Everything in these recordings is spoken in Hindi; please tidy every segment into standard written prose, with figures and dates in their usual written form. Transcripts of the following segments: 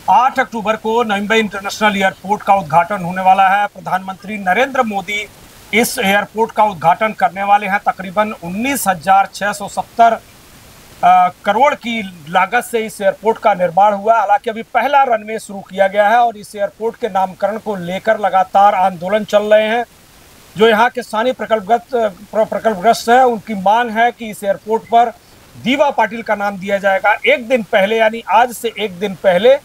8 अक्टूबर को नवी मुंबई इंटरनेशनल एयरपोर्ट का उद्घाटन होने वाला है। प्रधानमंत्री नरेंद्र मोदी इस एयरपोर्ट का उद्घाटन करने वाले हैं। तकरीबन 19,670 करोड़ की लागत से इस एयरपोर्ट का निर्माण हुआ। हालांकि अभी पहला रनवे शुरू किया गया है और इस एयरपोर्ट के नामकरण को लेकर लगातार आंदोलन चल रहे हैं। जो यहाँ के स्थानीय प्रकल्पग्रस्त हैं, उनकी मांग है कि इस एयरपोर्ट पर दीवा पाटिल का नाम दिया जाएगा। एक दिन पहले यानी आज से एक दिन पहले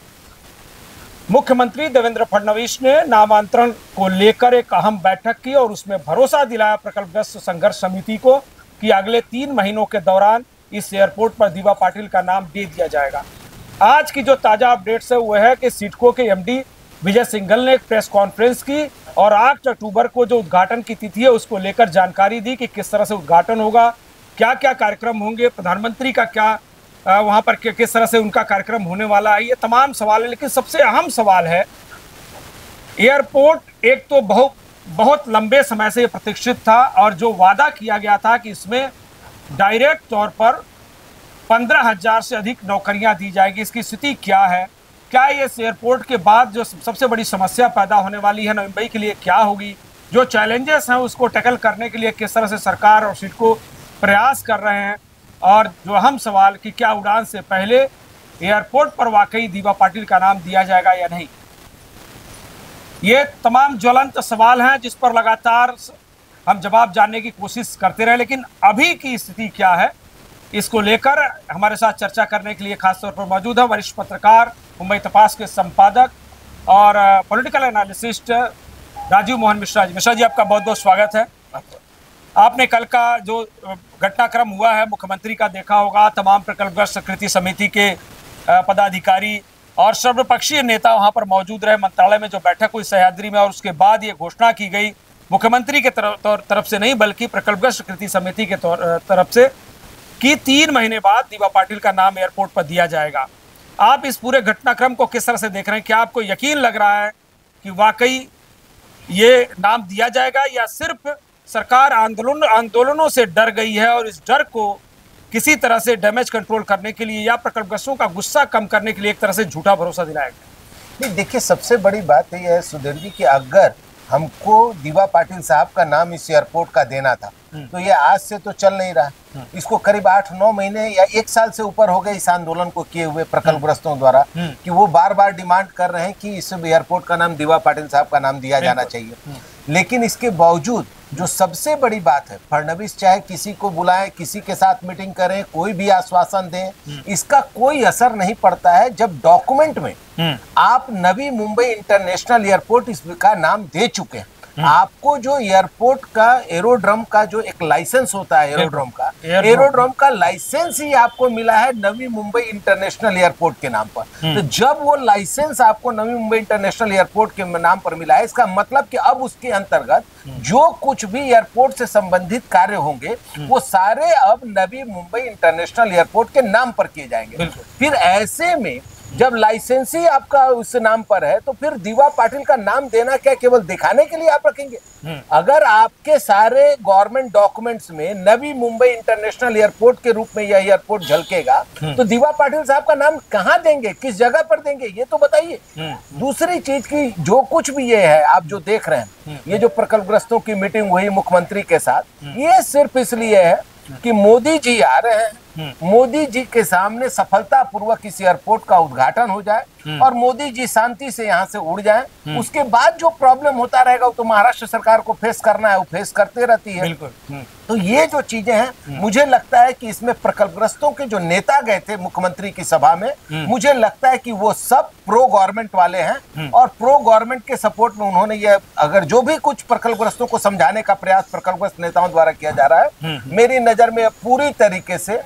मुख्यमंत्री देवेंद्र फडणवीस ने नामांतरण को लेकर एक अहम बैठक की और उसमें भरोसा दिलाया प्रकल्पग्रस्त संघर्ष समिति को कि अगले 3 महीनों के दौरान इस एयरपोर्ट पर दीवा पाटिल का नाम दे दिया जाएगा। आज की जो ताजा अपडेट्स है वो है कि सिडको के एमडी विजय सिंघल ने एक प्रेस कॉन्फ्रेंस की और 8 अक्टूबर को जो उद्घाटन की तिथि है उसको लेकर जानकारी दी कि किस तरह से उद्घाटन होगा, क्या क्या कार्यक्रम होंगे, प्रधानमंत्री का क्या वहां पर किस तरह से उनका कार्यक्रम होने वाला है। ये तमाम सवाल है, लेकिन सबसे अहम सवाल है एयरपोर्ट एक तो बहुत लंबे समय से प्रतीक्षित था और जो वादा किया गया था कि इसमें डायरेक्ट तौर पर 15,000 से अधिक नौकरियां दी जाएगी, इसकी स्थिति क्या है? क्या इस एयरपोर्ट के बाद जो सबसे बड़ी समस्या पैदा होने वाली है नवी मुंबई के लिए क्या होगी? जो चैलेंजेस हैं उसको टैकल करने के लिए किस तरह से सरकार और सिडको प्रयास कर रहे हैं? और जो अहम सवाल कि क्या उड़ान से पहले एयरपोर्ट पर वाकई दीवा पाटिल का नाम दिया जाएगा या नहीं, ये तमाम ज्वलंत सवाल हैं जिस पर लगातार हम जवाब जानने की कोशिश करते रहे। लेकिन अभी की स्थिति क्या है, इसको लेकर हमारे साथ चर्चा करने के लिए खासतौर पर मौजूद है वरिष्ठ पत्रकार, मुंबई तपास के संपादक और पॉलिटिकल एनालिसिस्ट राजीव मोहन मिश्रा जी। मिश्रा जी, आपका बहुत बहुत स्वागत है। आपने कल का जो घटनाक्रम हुआ है मुख्यमंत्री का देखा होगा। तमाम प्रकल्पग्रस्त कृति समिति के पदाधिकारी और सर्वपक्षीय नेता वहां पर मौजूद रहे। मंत्रालय में जो बैठक हुई सह्याद्री में और उसके बाद ये घोषणा की गई मुख्यमंत्री के तरफ से नहीं बल्कि प्रकल्पग्रस्त कृति समिति के तरफ से कि 3 महीने बाद दीवा पाटिल का नाम एयरपोर्ट पर दिया जाएगा। आप इस पूरे घटनाक्रम को किस तरह से देख रहे हैं? क्या आपको यकीन लग रहा है कि वाकई ये नाम दिया जाएगा या सिर्फ सरकार आंदोलनों से डर गई है और इस डर को किसी तरह से डैमेज कंट्रोल करने के लिए या प्रकल्पग्रस्तों का गुस्सा कम करने के लिए एक तरह से झूठा भरोसा दिलाएगा? नहीं, देखिए, सबसे बड़ी बात यह है सुधीर जी कि अगर हमको दीवा पाटिल साहब का नाम इस एयरपोर्ट का देना था तो ये आज से तो चल नहीं रहा। इसको करीब 8-9 महीने या 1 साल से ऊपर हो गए इस आंदोलन को किए हुए प्रकल्पग्रस्तों द्वारा कि वो बार बार डिमांड कर रहे हैं कि इस एयरपोर्ट का नाम दीवा पाटिल साहब का नाम दिया जाना चाहिए। लेकिन इसके बावजूद जो सबसे बड़ी बात है, फडणवीस चाहे किसी को बुलाएं, किसी के साथ मीटिंग करें, कोई भी आश्वासन दें, इसका कोई असर नहीं पड़ता है जब डॉक्यूमेंट में आप नवी मुंबई इंटरनेशनल एयरपोर्ट इसका नाम दे चुके हैं। आपको जो एयरपोर्ट का एरोड्रम का जो एक लाइसेंस होता है, एरोड्रम का लाइसेंस ही आपको मिला है नवी मुंबई इंटरनेशनल एयरपोर्ट के नाम पर। तो जब वो लाइसेंस आपको नवी मुंबई इंटरनेशनल एयरपोर्ट के नाम पर मिला है, इसका मतलब कि अब उसके अंतर्गत जो कुछ भी एयरपोर्ट से संबंधित कार्य होंगे वो सारे अब नवी मुंबई इंटरनेशनल एयरपोर्ट के नाम पर किए जाएंगे। फिर ऐसे में जब लाइसेंस ही आपका उस नाम पर है तो फिर दीवा पाटिल का नाम देना क्या केवल दिखाने के लिए आप रखेंगे? अगर आपके सारे गवर्नमेंट डॉक्यूमेंट्स में नवी मुंबई इंटरनेशनल एयरपोर्ट के रूप में यह एयरपोर्ट झलकेगा तो दीवा पाटिल साहब का नाम कहां देंगे, किस जगह पर देंगे, ये तो बताइए। दूसरी चीज की जो कुछ भी ये है आप जो देख रहे हैं, ये जो प्रकल्पग्रस्तों की मीटिंग हुई मुख्यमंत्री के साथ, ये सिर्फ इसलिए है कि मोदी जी आ रहे हैं, मोदी जी के सामने सफलतापूर्वक इस एयरपोर्ट का उद्घाटन हो जाए और मोदी जी शांति से यहाँ से उड़ जाएं। उसके बाद जो प्रॉब्लम होता रहेगा वो तो महाराष्ट्र सरकार को फेस करना है, वो फेस करते रहती है। तो ये जो चीजें हैं, मुझे लगता है कि इसमें प्रकल्पग्रस्तों के जो नेता गए थे मुख्यमंत्री की सभा में, मुझे लगता है कि वो सब प्रो गवर्नमेंट वाले हैं और प्रो गवर्नमेंट के सपोर्ट में उन्होंने ये अगर जो भी कुछ प्रकल्पग्रस्तों को समझाने का प्रयास प्रकल्पग्रस्त नेताओं द्वारा किया जा रहा है, मेरी नजर में पूरी तरीके से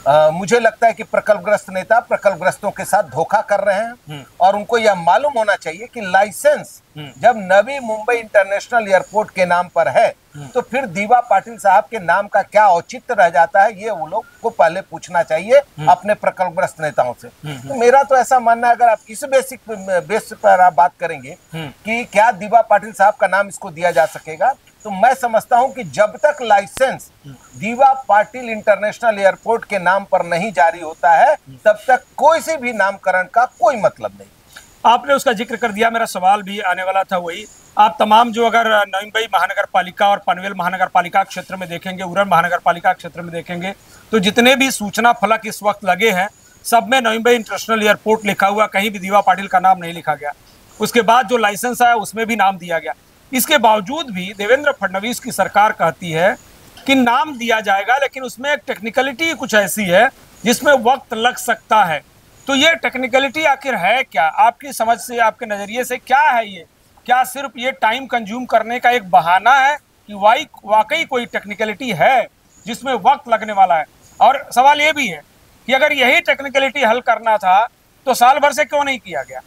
मुझे लगता है कि प्रकल्पग्रस्त नेता प्रकल्पग्रस्तों के साथ धोखा कर रहे हैं और उनको यह मालूम होना चाहिए कि लाइसेंस जब नवी मुंबई इंटरनेशनल एयरपोर्ट के नाम पर है तो फिर दीवा पाटिल साहब के नाम का क्या औचित्य रह जाता है, ये वो लोग को पहले पूछना चाहिए अपने प्रकल्पग्रस्त नेताओं से। तो मेरा तो ऐसा मानना है, अगर आप इस बेस पर आप बात करेंगे कि क्या दीवा पाटिल साहब का नाम इसको दिया जा सकेगा, तो मैं समझता हूं कि जब तक लाइसेंस दीवा पाटिल इंटरनेशनल एयरपोर्ट के नाम पर नहीं जारी होता है तब तक कोई से भी नामकरण का कोई मतलब नहीं। आपने उसका जिक्र कर दिया, मेरा सवाल भी आने वाला था वही। आप तमाम जो अगर नवी मुंबई महानगर पालिका और पनवेल महानगर पालिका क्षेत्र में देखेंगे, उरण महानगर पालिका क्षेत्र में देखेंगे, तो जितने भी सूचना फलक इस वक्त लगे हैं सब में नवी मुंबई इंटरनेशनल एयरपोर्ट लिखा हुआ, कहीं भी दीवा पाटिल का नाम नहीं लिखा गया। उसके बाद जो लाइसेंस आया उसमें भी नाम दिया गया। इसके बावजूद भी देवेंद्र फडणवीस की सरकार कहती है कि नाम दिया जाएगा, लेकिन उसमें एक टेक्निकलिटी कुछ ऐसी है जिसमें वक्त लग सकता है। तो ये टेक्निकलिटी आखिर है क्या? आपकी समझ से, आपके नज़रिए से क्या है ये? क्या सिर्फ ये टाइम कंज्यूम करने का एक बहाना है कि वाकई कोई टेक्निकलिटी है जिसमें वक्त लगने वाला है? और सवाल ये भी है कि अगर यही टेक्निकलिटी हल करना था तो साल भर से क्यों नहीं किया गया?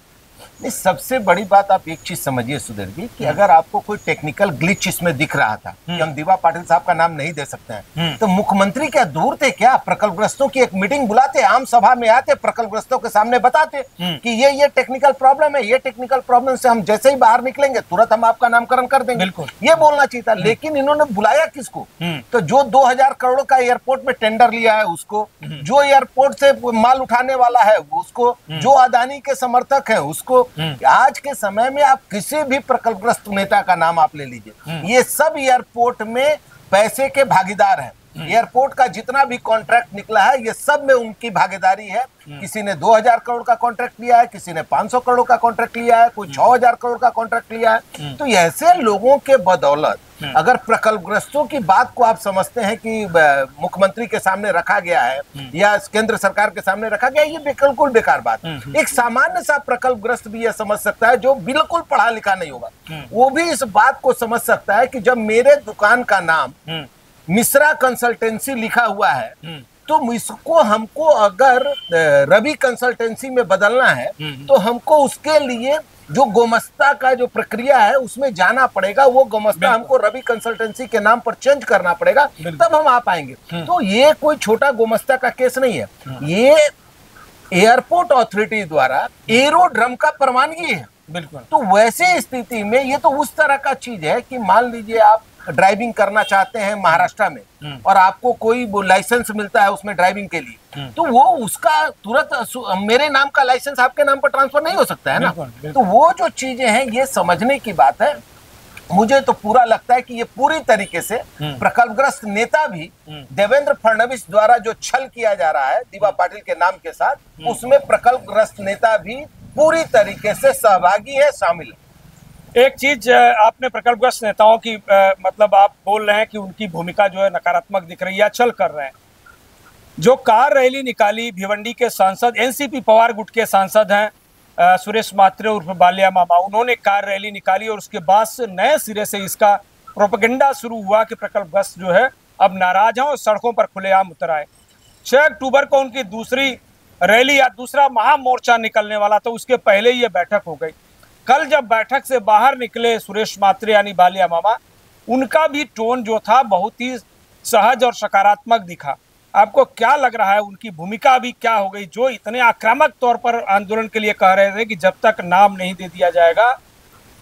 नहीं, सबसे बड़ी बात आप एक चीज समझिए सुधीर जी, कि अगर आपको कोई टेक्निकल ग्लिच इसमें दिख रहा था कि हम दीवा पाटिल साहब का नाम नहीं दे सकते हैं, तो मुख्यमंत्री क्या दूर थे क्या? प्रकल्पग्रस्तों की एक मीटिंग बुलाते, आम सभा में आते, प्रकल्पग्रस्तों के सामने बताते कि ये टेक्निकल प्रॉब्लम है, ये टेक्निकल प्रॉब्लम से हम जैसे ही बाहर निकलेंगे तुरंत हम आपका नामकरण कर देंगे, ये बोलना चाहिए था। लेकिन इन्होंने बुलाया किसको? तो जो 2000 करोड़ का एयरपोर्ट में टेंडर लिया है उसको, जो एयरपोर्ट से माल उठाने वाला है उसको, जो अदानी के समर्थक है उसको। आज के समय में आप किसी भी प्रकल्पग्रस्त नेता का नाम आप ले लीजिए, ये सब एयरपोर्ट में पैसे के भागीदार हैं। एयरपोर्ट का जितना भी कॉन्ट्रैक्ट निकला है ये सब में उनकी भागीदारी है। किसी ने 2000 करोड़ का कॉन्ट्रैक्ट लिया है, किसी ने 500 करोड़ का कॉन्ट्रैक्ट लिया है, कोई 6000 करोड़ का कॉन्ट्रैक्ट लिया है। तो ऐसे लोगों के बदौलत अगर प्रकल्पग्रस्तों की बात को आप समझते हैं कि मुख्यमंत्री के सामने रखा गया है या केंद्र सरकार के सामने रखा गया है, ये बिल्कुल बेकार बात है। एक सामान्य सा प्रकल्पग्रस्त भी यह समझ सकता है, जो बिल्कुल पढ़ा लिखा नहीं होगा, वो भी इस बात को समझ सकता है कि जब मेरे दुकान का नाम मिश्रा कंसल्टेंसी लिखा हुआ है तो इसको हमको अगर रवि कंसल्टेंसी में बदलना है तो हमको उसके लिए जो गोमस्ता का जो प्रक्रिया है उसमें जाना पड़ेगा, वो गोमस्ता हमको रवि कंसल्टेंसी के नाम पर चेंज करना पड़ेगा, तब हम आ पाएंगे। तो ये कोई छोटा गोमस्ता का केस नहीं है, ये एयरपोर्ट अथॉरिटी द्वारा एरोड्रम का प्रवानगी है। बिल्कुल। तो वैसे स्थिति में ये तो उस तरह का चीज है कि मान लीजिए आप ड्राइविंग करना चाहते हैं महाराष्ट्र में और आपको कोई लाइसेंस मिलता है उसमें ड्राइविंग के लिए, तो वो उसका तुरंत मेरे नाम का लाइसेंस आपके नाम पर ट्रांसफर नहीं हो सकता है ना। तो वो जो चीजें हैं ये समझने की बात है। मुझे तो पूरा लगता है कि ये पूरी तरीके से प्रकल्पग्रस्त नेता भी देवेंद्र फडणवीस द्वारा जो छल किया जा रहा है दीवा पाटिल के नाम के साथ, उसमें प्रकल्पग्रस्त नेता भी पूरी तरीके से सहभागी है, शामिल है। एक चीज आपने प्रकल्पग्रस्त नेताओं की मतलब आप बोल रहे हैं कि उनकी भूमिका जो है नकारात्मक दिख रही है, छल कर रहे हैं। जो कार रैली निकाली भिवंडी के सांसद, एनसीपी पवार गुट के सांसद हैं सुरेश मात्रे उर्फ बालिया मामा, उन्होंने कार रैली निकाली और उसके बाद से नए सिरे से इसका प्रोपेगेंडा शुरू हुआ कि प्रकल्पग्रस्त जो है अब नाराज हैं और सड़कों पर खुलेआम उतर आए। 6 अक्टूबर को उनकी दूसरी रैली या दूसरा महामोर्चा निकलने वाला, तो उसके पहले ये बैठक हो गई। कल जब बैठक से बाहर निकले सुरेश मात्रे यानी बालिया मामा, उनका भी टोन जो था बहुत ही सहज और सकारात्मक दिखा। आपको क्या लग रहा है उनकी भूमिका अभी क्या हो गई, जो इतने आक्रामक तौर पर आंदोलन के लिए कह रहे थे कि जब तक नाम नहीं दे दिया जाएगा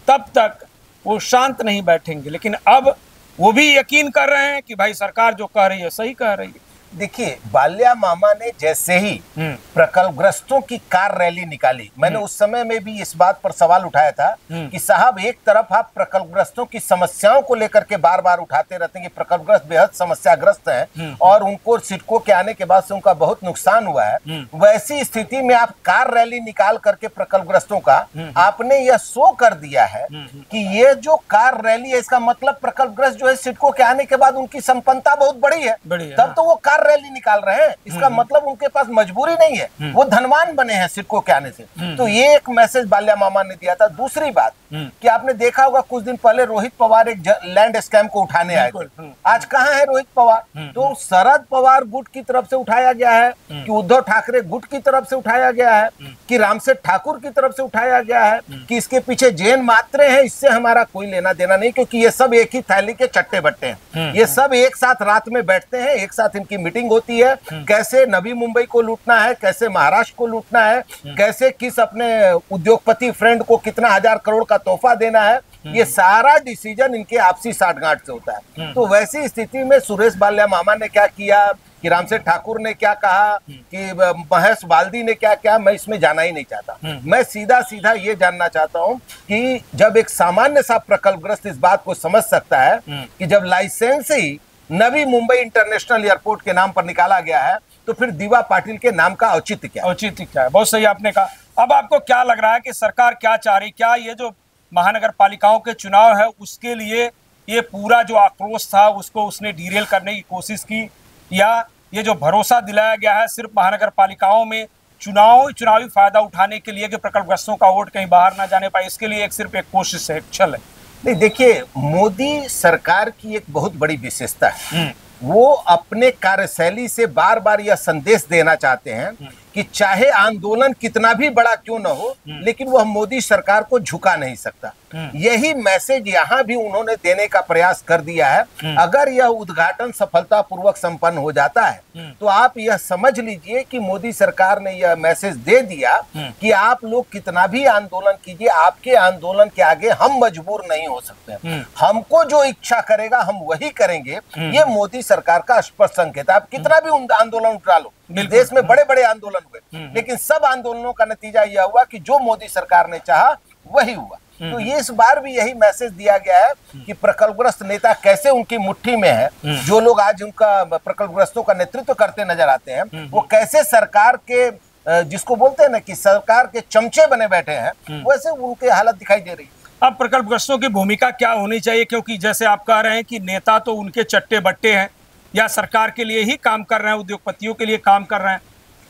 तब तक वो शांत नहीं बैठेंगे, लेकिन अब वो भी यकीन कर रहे हैं कि भाई सरकार जो कह रही है सही कह रही है? देखिए, बालिया मामा ने जैसे ही प्रकल्पग्रस्तों की कार रैली निकाली, मैंने उस समय में भी इस बात पर सवाल उठाया था कि साहब एक तरफ आप प्रकल्पग्रस्तों की समस्याओं को लेकर के बार बार उठाते रहते हैं कि प्रकल्पग्रस्त बेहद समस्याग्रस्त हैं और उनको सिडको के आने के बाद से उनका बहुत नुकसान हुआ है। वैसी स्थिति में आप कार रैली निकाल करके प्रकल्पग्रस्तों का आपने यह शो कर दिया है कि ये जो कार रैली है इसका मतलब प्रकल्पग्रस्त जो है सिडको के आने के बाद उनकी संपन्नता बहुत बड़ी है, तब तो वो कार रैली निकाल रहे हैं। इसका मतलब उनके पास मजबूरी नहीं है, वो धनवान बने हैं सिडको के आने से। तो ये एक मैसेज बालिया मामा ने दिया था। दूसरी बात कि आपने देखा होगा कुछ दिन पहले रोहित पवार एक लैंड स्कैम को उठाने आए थे। आज कहां है रोहित पवार? तो शरद पवार गुट की तरफ से उठाया गया है कि उद्धव ठाकरे गुट की तरफ से उठाया गया है कि रामसेठ ठाकुर की तरफ से उठाया गया है कि इसके पीछे जैन मात्रे हैं, इससे हमारा कोई लेना देना नहीं, क्योंकि ये सब एक ही थैली के चट्टे बट्टे हैं। ये सब एक साथ रात में बैठते हैं, एक साथ इनकी मीटिंग होती है, कैसे नवी मुंबई को लूटना है, कैसे महाराष्ट्र को लूटना है, कैसे किस अपने उद्योगपति फ्रेंड को कितना 1000 करोड़ का तोहफा देना है, ये सारा डिसीजन इनके आपसी साठगांठ से होता है। तो वैसी स्थिति में सुरेश बालिया मामा ने क्या किया, कि रामसेठ ठाकुर ने क्या कहा, कि महेश बाल्दी ने क्या क्या, मैं इसमें जाना ही नहीं चाहता। मैं सीधा सीधा ये जानना चाहता हूं कि जब एक सामान्य सा प्रकल्पग्रस्त इस बात को समझ सकता है कि जब लाइसेंस ही नवी मुंबई इंटरनेशनल एयरपोर्ट के नाम पर निकाला गया है, तो फिर दीवा पाटिल के नाम का औचित्य क्या है? औचित्य क्या है? बहुत सही आपने कहा। अब आपको क्या लग रहा है कि सरकार क्या चाह रही, क्या ये जो महानगर पालिकाओं के चुनाव है उसके लिए ये पूरा जो आक्रोश था उसको उसने डीरेल करने की कोशिश की, या ये जो भरोसा दिलाया गया है सिर्फ महानगर पालिकाओं में चुनावी फायदा उठाने के लिए कि प्रकल्पग्रस्तों का वोट कहीं बाहर ना जाने पाए, इसके लिए सिर्फ एक कोशिश है, एक छल है? नहीं, देखिए, मोदी सरकार की एक बहुत बड़ी विशेषता है, वो अपने कार्यशैली से बार बार यह संदेश देना चाहते हैं कि चाहे आंदोलन कितना भी बड़ा क्यों न हो, लेकिन वह मोदी सरकार को झुका नहीं सकता। यही मैसेज यहाँ भी उन्होंने देने का प्रयास कर दिया है। अगर यह उद्घाटन सफलतापूर्वक संपन्न हो जाता है तो आप यह समझ लीजिए कि मोदी सरकार ने यह मैसेज दे दिया कि आप लोग कितना भी आंदोलन कीजिए, आपके आंदोलन के आगे हम मजबूर नहीं हो सकते। हमको जो इच्छा करेगा हम वही करेंगे। ये मोदी सरकार का स्पष्ट संकेत है। आप कितना भी आंदोलन उठा लो, देश में बड़े बड़े आंदोलन हुए, लेकिन सब आंदोलनों का नतीजा यह हुआ कि जो मोदी सरकार ने चाहा वही हुआ। तो ये इस बार भी यही मैसेज दिया गया है कि प्रकल्पग्रस्त नेता कैसे उनकी मुट्ठी में है। जो लोग आज उनका प्रकल्पग्रस्तों का नेतृत्व करते नजर आते हैं, वो कैसे सरकार के जिसको बोलते हैं ना कि सरकार के चमचे बने बैठे हैं, वैसे उनकी हालत दिखाई दे रही है। अब प्रकल्पग्रस्तों की भूमिका क्या होनी चाहिए, क्योंकि जैसे आप कह रहे हैं कि नेता तो उनके चट्टे बट्टे हैं या सरकार के लिए ही काम कर रहे हैं, उद्योगपतियों के लिए काम कर रहे हैं,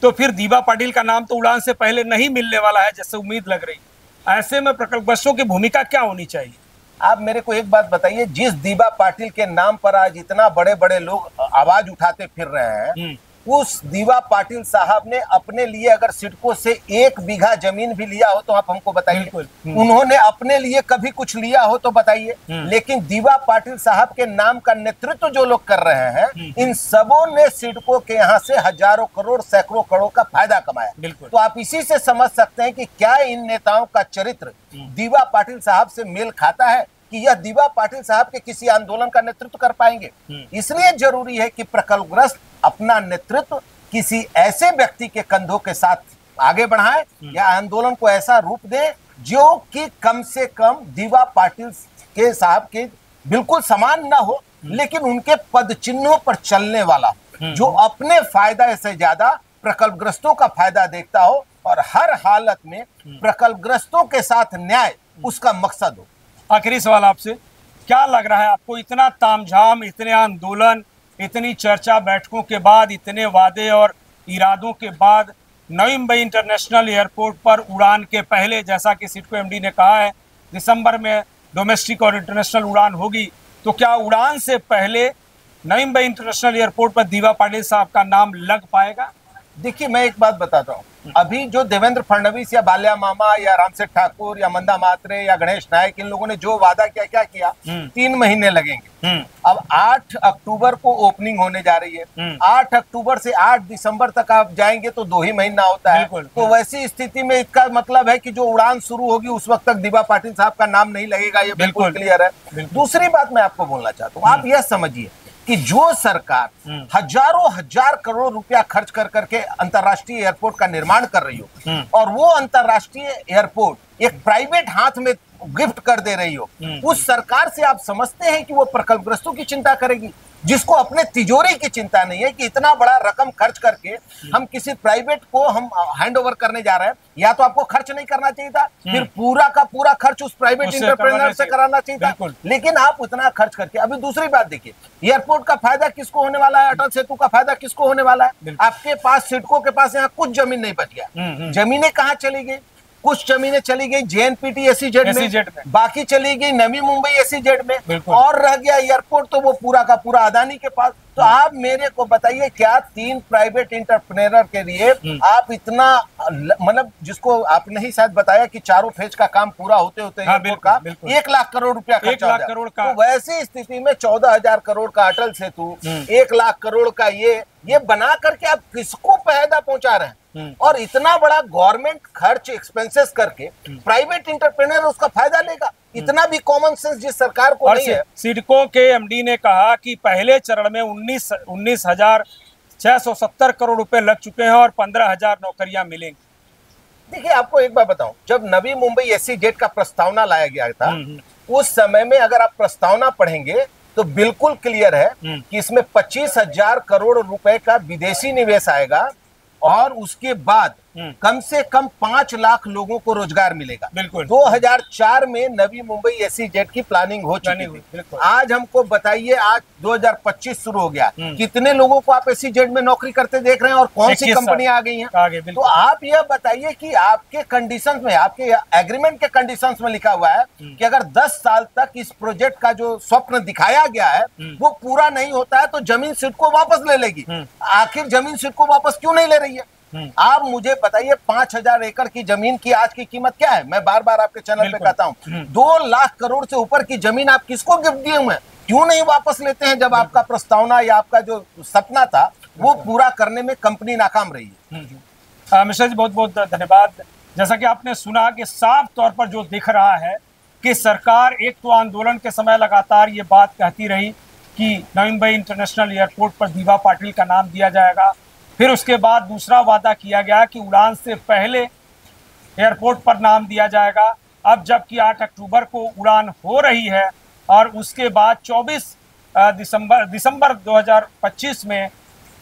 तो फिर दीवा पाटिल का नाम तो उड़ान से पहले नहीं मिलने वाला है जैसे उम्मीद लग रही। ऐसे में प्रकल्पग्रस्तों की भूमिका क्या होनी चाहिए? आप मेरे को एक बात बताइए, जिस दीवा पाटिल के नाम पर आज इतना बड़े बड़े लोग आवाज उठाते फिर रहे हैं, उस दीवा पाटिल साहब ने अपने लिए अगर सिडको से 1 बीघा जमीन भी लिया हो तो आप हमको बताइए। उन्होंने अपने लिए कभी कुछ लिया हो तो बताइए। लेकिन दीवा पाटिल साहब के नाम का नेतृत्व जो लोग कर रहे हैं, इन सबों ने सिडको के यहाँ से हजारों करोड़ सैकड़ों करोड़ का फायदा कमाया। तो आप इसी से समझ सकते हैं कि क्या इन नेताओं का चरित्र दीवा पाटिल साहब से मेल खाता है कि यह दीवा पाटिल साहब के किसी आंदोलन का नेतृत्व कर पाएंगे। इसलिए जरूरी है कि प्रकल्पग्रस्त अपना नेतृत्व किसी ऐसे व्यक्ति के कंधों के साथ आगे बढ़ाएं या आंदोलन को ऐसा रूप दें जो कि कम से कम दीवा पाटिल के साहब के बिल्कुल समान ना हो, लेकिन उनके पद चिन्हों पर चलने वाला, जो अपने फायदा से ज्यादा प्रकल्पग्रस्तों का फायदा देखता हो और हर हालत में प्रकल्पग्रस्तों के साथ न्याय उसका मकसद हो। आखिरी सवाल आपसे, क्या लग रहा है आपको, इतना तामझाम, इतने आंदोलन, इतनी चर्चा बैठकों के बाद, इतने वादे और इरादों के बाद नवी मुंबई इंटरनेशनल एयरपोर्ट पर उड़ान के पहले, जैसा कि सिडको एमडी ने कहा है दिसंबर में डोमेस्टिक और इंटरनेशनल उड़ान होगी, तो क्या उड़ान से पहले नवी मुंबई इंटरनेशनल एयरपोर्ट पर दीवा पाटिल साहब का नाम लग पाएगा? देखिए, मैं एक बात बताता हूँ, अभी जो देवेंद्र फडणवीस या बाल्या मामा या रामसेठ ठाकुर या मंदा मात्रे या गणेश नायक, इन लोगों ने जो वादा किया, क्या किया, 3 महीने लगेंगे। अब 8 अक्टूबर को ओपनिंग होने जा रही है, 8 अक्टूबर से 8 दिसंबर तक आप जाएंगे तो 2 ही महीना होता है। तो वैसी स्थिति में इसका मतलब है कि जो उड़ान शुरू होगी उस वक्त तक दीवा पाटिल साहब का नाम नहीं लगेगा, ये बिल्कुल क्लियर है। दूसरी बात मैं आपको बोलना चाहता हूँ, आप यह समझिए कि जो सरकार हजारों हजार करोड़ रुपया खर्च कर करके अंतर्राष्ट्रीय एयरपोर्ट का निर्माण कर रही हो और वो अंतर्राष्ट्रीय एयरपोर्ट एक प्राइवेट हाथ में गिफ्ट कर दे रही हो, उस सरकार से आप समझते हैं कि वो प्रकल्पग्रस्तों की चिंता करेगी, जिसको अपने तिजोरी की चिंता नहीं है कि इतना बड़ा रकम खर्च करके हम किसी प्राइवेट को हम हैंड ओवर करने जा रहे हैं। या तो आपको खर्च नहीं करना चाहिए था, फिर पूरा का पूरा खर्च उस प्राइवेट इंटरप्रेन्योर से कराना चाहिए था, लेकिन आप उतना खर्च करके। अभी दूसरी बात देखिए, एयरपोर्ट का फायदा किसको होने वाला है, अटल सेतु का फायदा किसको होने वाला है? आपके पास सिडको के पास यहाँ कुछ जमीन नहीं बच गया, जमीनें कहाँ चली गई? कुछ जमीनें चली गई JNPT SEZ में, बाकी चली गई नवी मुंबई SEZ में, और रह गया एयरपोर्ट तो वो पूरा का पूरा अदानी के पास। तो आप मेरे को बताइए, क्या 3 प्राइवेट इंटरप्रेन्योर के लिए आप इतना, मतलब जिसको आपने ही शायद बताया कि चारों फेज का काम पूरा होते होते एयरपोर्ट का 1 लाख करोड़ रुपया खर्चा हो जाए। तो वैसी स्थिति में 14,000 करोड़ का अटल सेतु, 1 लाख करोड़ का ये बना करके आप किसको फायदा पहुंचा रहे हैं? और इतना बड़ा गवर्नमेंट खर्च एक्सपेंसेस करके प्राइवेट इंटरप्रेन्योर उसका फायदा लेगा? इतना भी कॉमन सेंस जिस सरकार को नहीं है। सिडको के एमडी ने कहा कि पहले चरण में 19,000 670 करोड़ रुपए लग चुके हैं और 15,000 नौकरियां मिलेंगी। देखिए, आपको एक बात बताऊं, जब नवी मुंबई SEZ का प्रस्तावना लाया गया था, उस समय में अगर आप प्रस्तावना पढ़ेंगे तो बिल्कुल क्लियर है कि इसमें 25,000 करोड़ रुपए का विदेशी निवेश आएगा और उसके बाद कम से कम 5 लाख लोगों को रोजगार मिलेगा। बिल्कुल। 2004 में नवी मुंबई SEZ की प्लानिंग हो चुकी थी। आज हमको बताइए, आज 2025 शुरू हो गया, कितने लोगों को आप SEZ में नौकरी करते देख रहे हैं और कौन सी कंपनियां आ गई हैं? तो आप यह बताइए कि आपके कंडीशंस में, आपके एग्रीमेंट के कंडीशंस में लिखा हुआ है कि अगर 10 साल तक इस प्रोजेक्ट का जो स्वप्न दिखाया गया है वो पूरा नहीं होता है तो जमीन सिडको वापस ले लेगी। आखिर जमीन सिडको वापस क्यों नहीं ले रही है? आप मुझे बताइए, 5,000 एकड़ की जमीन की आज की कीमत क्या है? मैं बार बार आपके चैनल पे कहता हूं, 2 लाख करोड़ से ऊपर की जमीन आप किसको गिफ्ट दिए हुए हैं? क्यों नहीं वापस लेते हैं जब आपका प्रस्तावना या आपका जो सपना था वो पूरा करने में कंपनी नाकाम रही है? मिश्रा जी, बहुत बहुत धन्यवाद। जैसा कि आपने सुना कि साफ तौर पर जो दिख रहा है कि सरकार एक तो आंदोलन के समय लगातार ये बात कहती रही कि नवी मुंबई इंटरनेशनल एयरपोर्ट पर दीवा पाटिल का नाम दिया जाएगा, फिर उसके बाद दूसरा वादा किया गया कि उड़ान से पहले एयरपोर्ट पर नाम दिया जाएगा। अब जबकि 8 अक्टूबर को उड़ान हो रही है और उसके बाद 24 दिसंबर 2025 में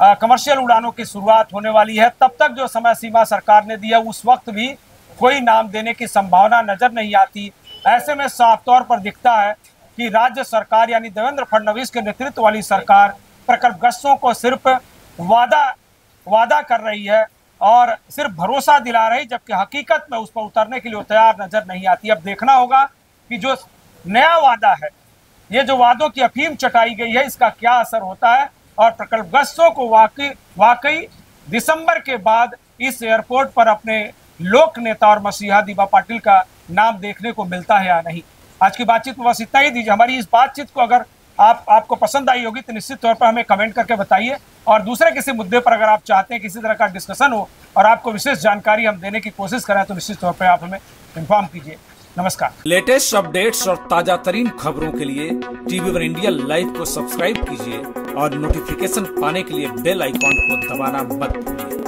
कमर्शियल उड़ानों की शुरुआत होने वाली है, तब तक जो समय सीमा सरकार ने दिया उस वक्त भी कोई नाम देने की संभावना नजर नहीं आती। ऐसे में साफ तौर पर दिखता है कि राज्य सरकार यानी देवेंद्र फडणवीस के नेतृत्व वाली सरकार प्रकल्पग्रस्तों को सिर्फ वादा कर रही है और सिर्फ भरोसा दिला रही, जबकि हकीकत में उस पर उतरने के लिए तैयार नजर नहीं आती। अब देखना होगा कि जो नया वादा है, ये जो वादों की अफीम चटाई गई है, इसका क्या असर होता है और प्रकल्पग्रस्तों को वाकई दिसंबर के बाद इस एयरपोर्ट पर अपने लोक नेता और मसीहा दीवा पाटिल का नाम देखने को मिलता है या नहीं। आज की बातचीत में बस इतना ही दीजिए। हमारी इस बातचीत को अगर आपको पसंद आई होगी तो निश्चित तौर पर हमें कमेंट करके बताइए, और दूसरे किसी मुद्दे पर अगर आप चाहते हैं किसी तरह का डिस्कशन हो और आपको विशेष जानकारी हम देने की कोशिश करें तो निश्चित तौर पर आप हमें इन्फॉर्म कीजिए। नमस्कार। लेटेस्ट अपडेट्स और ताजा तरीन खबरों के लिए TV1 इंडिया लाइव को सब्सक्राइब कीजिए और नोटिफिकेशन पाने के लिए बेल आइकॉन को दबाना मत भूलिए।